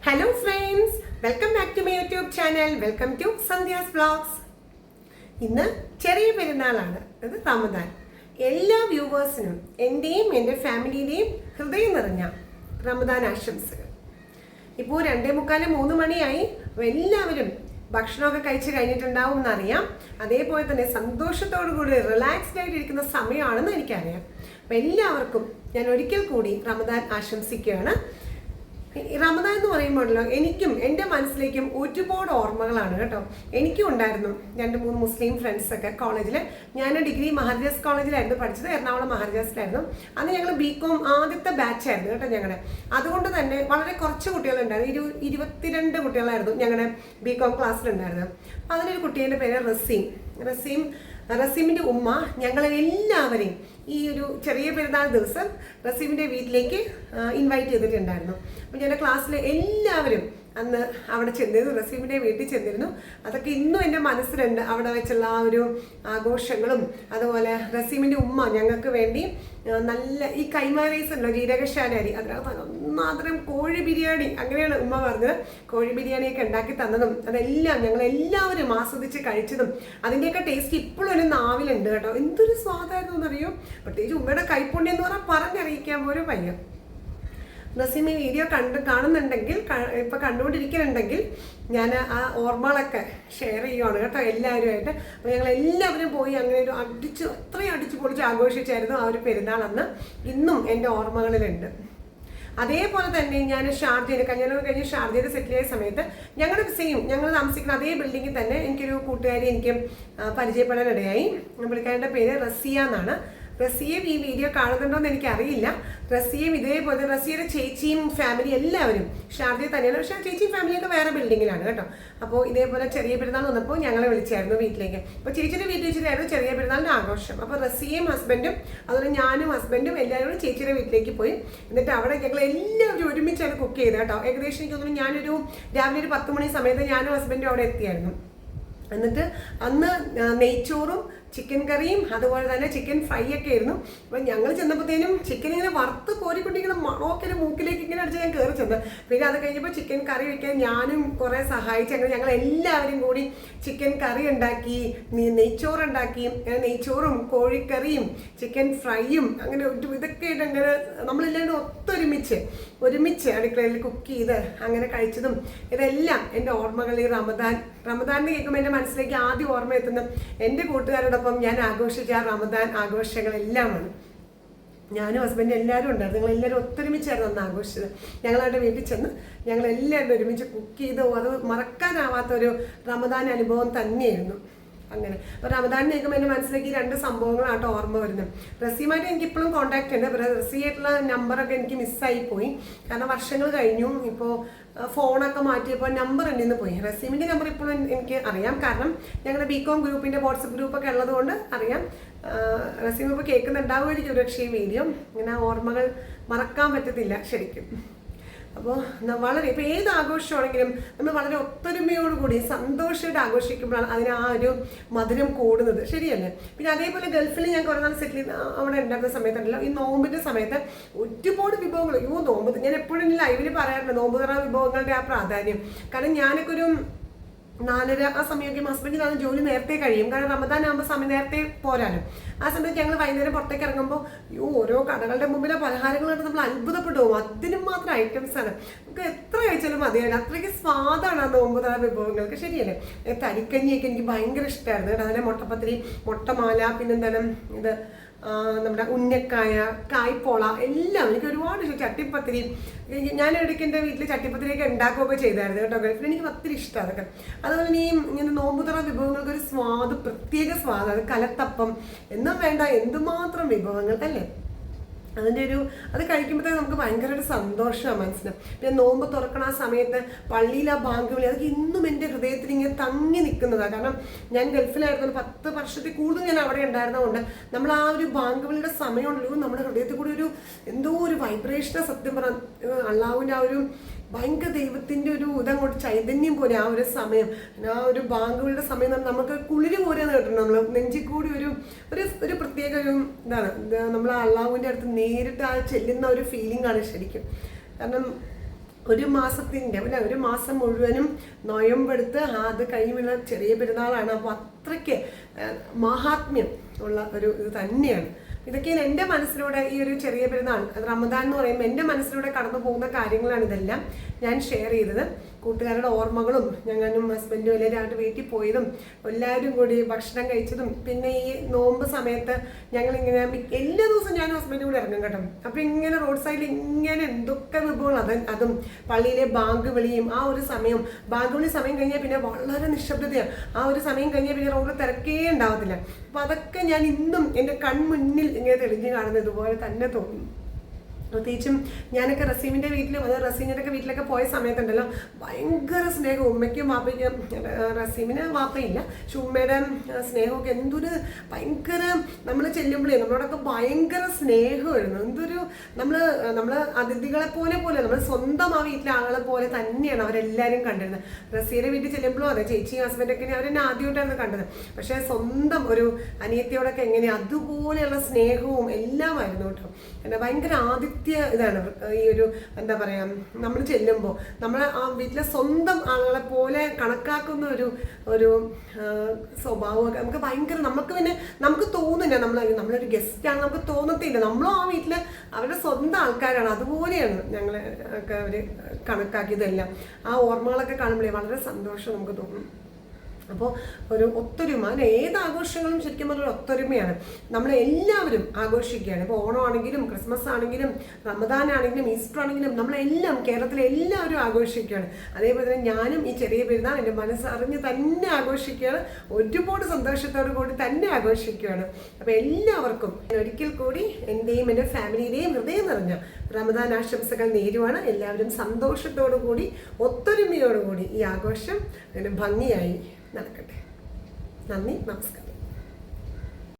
Hello friends, welcome back to my YouTube channel. Welcome to Sandhya's Vlogs. ഇന്ന് ചെറിയ പെരുന്നാളാണ്, അത് റമദാൻ. എല്ലാ വ്യൂവേഴ്സിനും എൻ്റെയും എൻ്റെ ഫാമിലിയുടെയും ഹൃദയം നിറഞ്ഞ റമദാൻ ആശംസകൾ. ഇപ്പോൾ 2:45 മണിയായി. എല്ലാവരും ഭക്ഷണമൊക്കെ കഴിച്ച് കഴിഞ്ഞിട്ടുണ്ടാവും എന്നറിയാം. അതേപോലെ തന്നെ സന്തോഷത്തോടു കൂടി റിലാക്സ്ഡ് ആയിട്ടിരിക്കുന്ന സമയമാണെന്ന് എനിക്കറിയാം. അപ്പം എല്ലാവർക്കും ഞാൻ ഒരിക്കൽ കൂടി റമദാൻ ആശംസിക്കുകയാണ്. റമദാൻ എന്ന് പറയുമ്പോഴല്ലോ എനിക്കും എൻ്റെ മനസ്സിലേക്കും ഒരുപാട് ഓർമ്മകളാണ് കേട്ടോ. എനിക്കും ഉണ്ടായിരുന്നു 2-3 മുസ്ലിം ഫ്രണ്ട്സൊക്കെ കോളേജിൽ. ഞാൻ ഡിഗ്രി മഹാരാജാസ് കോളേജിലായിരുന്നു പഠിച്ചത്, എറണാകുളം മഹാരാജാസിലായിരുന്നു. അന്ന് ഞങ്ങൾ ബികോം ആദ്യത്തെ ബാച്ചായിരുന്നു കേട്ടോ ഞങ്ങളുടെ. അതുകൊണ്ട് തന്നെ വളരെ കുറച്ച് കുട്ടികളുണ്ടായിരുന്നു, 22 കുട്ടികളായിരുന്നു ഞങ്ങളുടെ ബികോം ക്ലാസ്സിലുണ്ടായിരുന്നത്. അതിലൊരു കുട്ടീൻ്റെ പേര് റസീമിൻ്റെ ഉമ്മ ഞങ്ങളെല്ലാവരെയും ഈ ഒരു ചെറിയ പെരുന്നാൾ ദിവസം റസീമിൻ്റെ വീട്ടിലേക്ക് ഇൻവൈറ്റ് ചെയ്തിട്ടുണ്ടായിരുന്നു. അപ്പോൾ ഞങ്ങളുടെ ക്ലാസ്സിലെ എല്ലാവരും അന്ന് അവിടെ ചെന്നിരുന്നു, റസീമിൻ്റെ വീട്ടിൽ ചെന്നിരുന്നു. അതൊക്കെ ഇന്നും എൻ്റെ മനസ്സിലുണ്ട്, അവിടെ വെച്ചുള്ള ആ ഒരു ആഘോഷങ്ങളും. അതുപോലെ റസീമിൻ്റെ ഉമ്മ ഞങ്ങൾക്ക് വേണ്ടി നല്ല ഈ കൈമാ റൈസ് ഉണ്ടല്ലോ, ജീരകശാല അരി, അതിനകത്ത് ഒന്നാന്തരം കോഴി ബിരിയാണി, അങ്ങനെയാണ് ഉമ്മ പറഞ്ഞത്, കോഴി ബിരിയാണിയൊക്കെ ഉണ്ടാക്കി തന്നതും അതെല്ലാം ഞങ്ങളെല്ലാവരും ആസ്വദിച്ച് കഴിച്ചതും അതിൻ്റെയൊക്കെ ടേസ്റ്റ് ഇപ്പോഴും ഒരു നാവിലുണ്ട് കേട്ടോ. എന്തൊരു സ്വാദായിരുന്നു എന്നറിയോ. പ്രത്യേകിച്ച് ഉമ്മയുടെ കൈപ്പുണ്യം എന്ന് പറഞ്ഞാൽ പറഞ്ഞറിയിക്കാൻ പോലും വയ്യ. റസീം ഈ വീഡിയോ കാണുന്നുണ്ടെങ്കിൽ, ഇപ്പം കണ്ടുകൊണ്ടിരിക്കുന്നുണ്ടെങ്കിൽ ഞാൻ ആ ഓർമ്മകളൊക്കെ ഷെയർ ചെയ്യുവാണ് കേട്ടോ എല്ലാവരുമായിട്ട്. അപ്പോൾ ഞങ്ങൾ എല്ലാവരും പോയി അങ്ങനെ ഒരു അത്രയും അടിച്ച് പൊളിച്ച് ആഘോഷിച്ചായിരുന്നു ആ ഒരു പെരുന്നാൾ. അന്ന് ഇന്നും എൻ്റെ ഓർമ്മകളിലുണ്ട്. അതേപോലെ തന്നെ ഞാൻ കല്യാണം കഴിഞ്ഞ് ഷാർജയിൽ സെറ്റിൽ ആയ സമയത്ത് ഞങ്ങൾ താമസിക്കുന്ന അതേ ബിൽഡിങ്ങിൽ തന്നെ എനിക്കൊരു കൂട്ടുകാരി എനിക്ക് പരിചയപ്പെടാനിടയായി. പുള്ളിക്കാരുടെ പേര് റസിയ എന്നാണ്. റസിയയും ഈ വീഡിയോ കാണുന്നുണ്ടോ എന്ന് എനിക്കറിയില്ല. റസിയയും ഇതേപോലെ റസിയയുടെ ചേച്ചിയും ഫാമിലി എല്ലാവരും ഷാർജയിൽ തന്നെയാണ്. പക്ഷേ ചേച്ചിയും ഫാമിലിയൊക്കെ വേറെ ബിൽഡിങ്ങിലാണ് കേട്ടോ. അപ്പോൾ ഇതേപോലെ ചെറിയ പെരുന്നാൾ വന്നപ്പോൾ ഞങ്ങളെ വിളിച്ചായിരുന്നു വീട്ടിലേക്ക്. അപ്പോൾ ചേച്ചിയുടെ വീട്ടിൽ വെച്ചിട്ടായിരുന്നു ചെറിയ പെരുന്നാളിൻ്റെ ആഘോഷം. അപ്പോൾ റസിയയും ഹസ്ബൻഡും അതുപോലെ ഞാനും ഹസ്ബൻഡും എല്ലാവരും ചേച്ചിയുടെ വീട്ടിലേക്ക് പോയി. എന്നിട്ട് അവിടെ ഞങ്ങൾ എല്ലാവരും ഒരുമിച്ചാണ് കുക്ക് ചെയ്തത് കേട്ടോ. ഏകദേശം എനിക്ക് തോന്നുന്നു രാവിലെ ഒരു 10 മണി സമയത്ത് ഞാനും ഹസ്ബൻഡും അവിടെ എത്തിയായിരുന്നു. എന്നിട്ട് അന്ന് നെയ്ച്ചോറും ചിക്കൻ കറിയും അതുപോലെ തന്നെ ചിക്കൻ ഫ്രൈ ഒക്കെ ആയിരുന്നു. അപ്പം ഞങ്ങൾ ചെന്നപ്പോഴത്തേനും ചിക്കൻ ഇങ്ങനെ വറുത്ത് കോരിക്കൊണ്ടിരിക്കുന്ന മണമൊക്കെ മൂക്കിലേക്ക് ഇങ്ങനെ അടിച്ച് ഞാൻ കയറി ചെന്ന്. പിന്നെ അത് കഴിഞ്ഞപ്പോൾ ചിക്കൻ കറി വയ്ക്കാൻ ഞാനും കുറേ സഹായിച്ചു. അങ്ങനെ ഞങ്ങൾ എല്ലാവരും കൂടി ചിക്കൻ കറി ഉണ്ടാക്കി, നെയ്ച്ചോറുണ്ടാക്കി. നെയ്ച്ചോറും കോഴിക്കറിയും ചിക്കൻ ഫ്രൈയും അങ്ങനെ ഇതൊക്കെ ആയിട്ട് അങ്ങനെ നമ്മളെല്ലാവരും ഒരുമിച്ച് അടുക്കളയിൽ കുക്ക് ചെയ്ത് അങ്ങനെ കഴിച്ചതും ഇതെല്ലാം എൻ്റെ ഓർമ്മകൾ. ഈ റമദാൻ കേൾക്കുമ്പോൾ എൻ്റെ മനസ്സിലേക്ക് ആദ്യം ഓർമ്മ എത്തുന്ന എൻ്റെ കൂട്ടുകാരോടൊപ്പം ഞാൻ ആഘോഷിച്ച ആ റമദാൻ ആഘോഷങ്ങളെല്ലാമാണ്. ഞാനും ഹസ്ബൻഡും എല്ലാവരും ഉണ്ടായിരുന്നു. ഞങ്ങളെല്ലാവരും ഒത്തൊരുമിച്ചായിരുന്നു അന്ന് ആഘോഷിച്ചത്. ഞങ്ങളവിടെ വീട്ടിൽ ചെന്ന് ഞങ്ങളെല്ലാവരും ഒരുമിച്ച് കുക്ക് ചെയ്ത് അത് മറക്കാനാവാത്തൊരു റമദാൻ അനുഭവം തന്നെയായിരുന്നു. അങ്ങനെ അപ്പോൾ റമദാൻ കേൾക്കുമ്പോൾ എൻ്റെ മനസ്സിലേക്ക് 2 സംഭവങ്ങളാട്ടോ ഓർമ്മ വരുന്നത്. റസിയുമായിട്ട് എനിക്ക് ഇപ്പോഴും കോൺടാക്റ്റ് ഉണ്ട്. റസിയായിട്ടുള്ള നമ്പറൊക്കെ എനിക്ക് മിസ്സായി പോയി, കാരണം വർഷങ്ങൾ കഴിഞ്ഞു. ഇപ്പോൾ ഫോണൊക്കെ മാറ്റിയപ്പോൾ നമ്പർ എൻ്റെ നിന്ന് പോയി. റസീമിൻ്റെ നമ്പർ ഇപ്പോഴും എനിക്ക് അറിയാം, കാരണം ഞങ്ങളുടെ ബികോം ഗ്രൂപ്പിൻ്റെ വാട്സപ്പ് ഗ്രൂപ്പൊക്കെ ഉള്ളതുകൊണ്ട് അറിയാം. റസീം ഇപ്പോൾ കേൾക്കുന്നുണ്ടാവുമായിരിക്കും ഒരുപക്ഷേ ഈ വീഡിയോ. ഇങ്ങനെ ഓർമ്മകൾ മറക്കാൻ പറ്റത്തില്ല ശരിക്കും. അപ്പോൾ വളരെ ഇപ്പോൾ ഏത് ആഘോഷമാണെങ്കിലും നമ്മൾ വളരെ ഒത്തൊരുമയോടുകൂടി സന്തോഷമായിട്ട് ആഘോഷിക്കുമ്പോഴാണ് അതിന് ആ ഒരു മധുരം കൂടുന്നത്, ശരിയല്ലേ? പിന്നെ അതേപോലെ ഗൾഫിൽ ഞാൻ കുറേ നാൾ സെറ്റിൽ അവിടെ ഉണ്ടായിരുന്ന സമയത്തുണ്ടല്ലോ, ഈ നോമ്പിൻ്റെ സമയത്ത് ഒരുപാട് വിഭവങ്ങൾ. നോമ്പ് ഞാൻ എപ്പോഴും ലൈവിൽ പറയാറുണ്ട് നോമ്പ് തുറ വിഭവങ്ങളുടെ ആ പ്രാധാന്യം. കാരണം ഞാനൊക്കെ ഒരു 4:30 ആ സമയമൊക്കെ ഹസ്ബൻഡിനാണ് ജോലി നേരത്തെ കഴിയും, കാരണം റമദാൻ ആകുമ്പോൾ സമയം നേരത്തെ പോരാനും. ആ സമയത്ത് ഞങ്ങൾ വൈകുന്നേരം പുറത്തേക്ക് ഇറങ്ങുമ്പോൾ ഓരോ കടകളുടെ മുമ്പിലെ പലഹാരങ്ങളായിട്ട് നമ്മൾ അത്ഭുതപ്പെട്ടു പോകും. അതിനും മാത്രം ഐറ്റംസാണ്, നമുക്ക് എത്ര കഴിച്ചാലും മതിയാവില്ല, അത്രയ്ക്ക് സ്വാദാണ് ആ നോമ്പ് തുറ വിഭവങ്ങൾക്ക്, ശരിയല്ലേ? കരിക്കഞ്ഞിയൊക്കെ എനിക്ക് ഭയങ്കര ഇഷ്ടമായിരുന്നു കേട്ടോ. അതിലെ മുട്ടപ്പത്തിരി, മുട്ടമാല, പിന്നെന്താണ് ഇത് നമ്മുടെ ഉന്നക്കായ, കായ്പോള എല്ലാം എനിക്ക് ഒരുപാട് ഇഷ്ടം. ചട്ടിപ്പത്തിരി ഞാൻ ഇടയ്ക്ക് എൻ്റെ വീട്ടിൽ ചട്ടിപ്പത്തിരിയൊക്കെ ഉണ്ടാക്കുകയൊക്കെ ചെയ്തായിരുന്നു കേട്ടോ. ഗൾഫിൽ എനിക്ക് ഒത്തിരി ഇഷ്ടം അതൊക്കെ. അതുപോലെ ഈ ഇങ്ങനെ നോമ്പുതുറ വിഭവങ്ങൾക്ക് ഒരു പ്രത്യേക സ്വാദ്. അത് കലത്തപ്പം എന്നും വേണ്ട എന്തുമാത്രം വിഭവങ്ങൾ അല്ലേ. അത് കഴിക്കുമ്പോഴത്തേക്ക് നമുക്ക് ഭയങ്കര ഒരു സന്തോഷമാണ് മനസ്സിന്. പിന്നെ നോമ്പ് തുറക്കണ ആ സമയത്ത് പള്ളിയിൽ ആ ബാങ്ക് വിളി, അതൊക്കെ ഇന്നും എൻ്റെ ഹൃദയത്തിൽ ഇങ്ങനെ തങ്ങി നിൽക്കുന്നതാണ്. കാരണം ഞാൻ ഗൾഫിലായിരുന്നു, 10 വർഷത്തിൽ കൂടുതൽ ഞാൻ അവിടെ ഉണ്ടായിരുന്നതുകൊണ്ട് നമ്മൾ ആ ഒരു ബാങ്ക് വിളിയുടെ സമയമുണ്ടല്ലോ, നമ്മുടെ ഹൃദയത്തിൽ കൂടി എന്തോ ഒരു വൈബ്രേഷനാണ് സത്യം പറഞ്ഞാൽ. അള്ളാഹുവിൻ്റെ ആ ഒരു ഭയങ്കര ദൈവത്തിൻ്റെ ഒരു ഇതങ്ങോട്ട് ചൈതന്യം പോലെ ആ ഒരു സമയം, ആ ഒരു ബാങ്കുകളുടെ സമയം നമുക്ക് കുളിര് പോലെയാണ് കേട്ടിട്ടുണ്ട്. നമ്മൾ നെഞ്ചിൽ കൂടി ഒരു പ്രത്യേക നമ്മൾ ആ അള്ളാഹുവിൻ്റെ അടുത്ത് നേരിട്ട് ആ ചെല്ലുന്ന ഒരു ഫീലിംഗ് ആണ് ശരിക്കും. കാരണം ഒരു മാസത്തിൻ്റെ അല്ല ഒരു മാസം മുഴുവനും നൊയമ്പെടുത്ത് അത് കഴിയുമ്പോൾ ചെറിയ പെരുന്നാളാണ്. അപ്പോൾ അത്രയ്ക്ക് മഹാത്മ്യം ഉള്ള ഒരു ഇത് തന്നെയാണ്. ഇതൊക്കെയാണ് എൻ്റെ മനസ്സിലൂടെ ഈ ഒരു ചെറിയ പെരുന്നാൾ റമദാൻ എന്ന് പറയുമ്പോൾ എൻ്റെ മനസ്സിലൂടെ കടന്നു പോകുന്ന കാര്യങ്ങളാണ് ഇതെല്ലാം ഞാൻ ഷെയർ ചെയ്തത്. കൂട്ടുകാരുടെ ഓർമ്മകളും ഞങ്ങളും ഹസ്ബൻഡും എല്ലാവരും വീട്ടിൽ പോയതും എല്ലാവരും കൂടി ഭക്ഷണം കഴിച്ചതും പിന്നെ ഈ നോമ്പ് സമയത്ത് ഞങ്ങളിങ്ങനെ എല്ലാ ദിവസവും ഞാനും ഹസ്ബൻഡും കൂടി ഇറങ്ങും കേട്ടോ. അപ്പോൾ ഇങ്ങനെ റോഡ് സൈഡിൽ ഇങ്ങനെ എന്തൊക്കെ വിഭവങ്ങൾ അതും പള്ളിയിലെ ബാങ്ക് വിളിയും ആ ഒരു സമയം ബാങ്ക് വിളി സമയം കഴിഞ്ഞാൽ പിന്നെ വളരെ നിശബ്ദതയാണ്. ആ ഒരു സമയം കഴിഞ്ഞാൽ പിന്നെ റോഡ് തിരക്കേ ഉണ്ടാവത്തില്ല. അപ്പോൾ അതൊക്കെ ഞാൻ ഇന്നും എൻ്റെ കൺമുന്നിൽ ഇങ്ങനെ തെളിഞ്ഞ് കാണുന്നത് ഇതുപോലെ തന്നെ തോന്നുന്നു. പ്രത്യേകിച്ചും ഞാനൊക്കെ റസീമിൻ്റെ വീട്ടിലും അത് റസീമിൻ്റെ വീട്ടിലൊക്കെ പോയ സമയത്തുണ്ടല്ലോ ഭയങ്കര സ്നേഹം ഉമ്മയ്ക്കും വാപ്പയ്ക്കും. റസീമിന് വാപ്പയില്ല, പക്ഷെ ഉമ്മയുടെ സ്നേഹമൊക്കെ എന്തൊരു ഭയങ്കര നമ്മൾ ചെല്ലുമ്പോഴേ നമ്മളോടൊക്കെ ഭയങ്കര സ്നേഹമായിരുന്നു. എന്തൊരു നമ്മൾ അതിഥികളെ പോലെ നമ്മൾ സ്വന്തം ആ വീട്ടിലെ ആളുകളെ പോലെ തന്നെയാണ് അവരെല്ലാവരും കണ്ടിരുന്നത്. റസീയുടെ വീട്ടിൽ ചെല്ലുമ്പോഴും അതെ ചേച്ചിയും ഹസ്ബൻഡൊക്കെ അവരെന്നെ ആദ്യമായിട്ടാണ് കണ്ടത്. പക്ഷേ സ്വന്തം ഒരു അനിയത്തിയോടൊക്കെ എങ്ങനെയാണ് അതുപോലെയുള്ള സ്നേഹവും എല്ലാമായിരുന്നു കേട്ടോ. എന്നെ ഭയങ്കര ഇതാണ് ഈ ഒരു എന്താ പറയുക, നമ്മൾ ചെല്ലുമ്പോൾ നമ്മൾ ആ വീട്ടിലെ സ്വന്തം ആളുകളെ പോലെ കണക്കാക്കുന്ന ഒരു സ്വഭാവമൊക്കെ നമുക്ക് ഭയങ്കര നമുക്ക് തോന്നില്ല. നമ്മളൊരു ഗസ്റ്റാണ് നമുക്ക് തോന്നത്തില്ല. നമ്മളും ആ വീട്ടിൽ അവരുടെ സ്വന്തം ആൾക്കാരാണ്. അതുപോലെയാണ് ഞങ്ങളെ ഒക്കെ അവർ കണക്കാക്കിയതെല്ലാം. ആ ഓർമ്മകളൊക്കെ കാണുമ്പോഴേ വളരെ സന്തോഷം നമുക്ക് തോന്നും. അപ്പോൾ ഒരു ഒത്തൊരുമ ഏത് ആഘോഷങ്ങളും ശരിക്കും പറഞ്ഞൊരു ഒത്തൊരുമയാണ്. നമ്മളെല്ലാവരും ആഘോഷിക്കുകയാണ്. ഇപ്പോൾ ഓണമാണെങ്കിലും ക്രിസ്മസ് ആണെങ്കിലും റമദാൻ ആണെങ്കിലും ഈസ്റ്റർ ആണെങ്കിലും നമ്മളെല്ലാം കേരളത്തിലെ എല്ലാവരും ആഘോഷിക്കുകയാണ്. അതേപോലെ തന്നെ ഞാനും ഈ ചെറിയ പെരുന്നാൾ എൻ്റെ മനസ്സറിഞ്ഞ് തന്നെ ആഘോഷിക്കുകയാണ്. ഒരുപാട് സന്തോഷത്തോടു കൂടി തന്നെ ആഘോഷിക്കുകയാണ്. അപ്പോൾ എല്ലാവർക്കും ഒരിക്കൽ കൂടി എൻ്റെയും എൻ്റെ ഫാമിലിയുടെയും ഹൃദയം നിറഞ്ഞ റമദാൻ ആശംസകൾ നേരുവാണ്. എല്ലാവരും സന്തോഷത്തോടു കൂടി ഒത്തൊരുമയോടുകൂടി ഈ ആഘോഷം ഭംഗിയായി നടക്കട്ടെ. നന്ദി, നമസ്കാരം.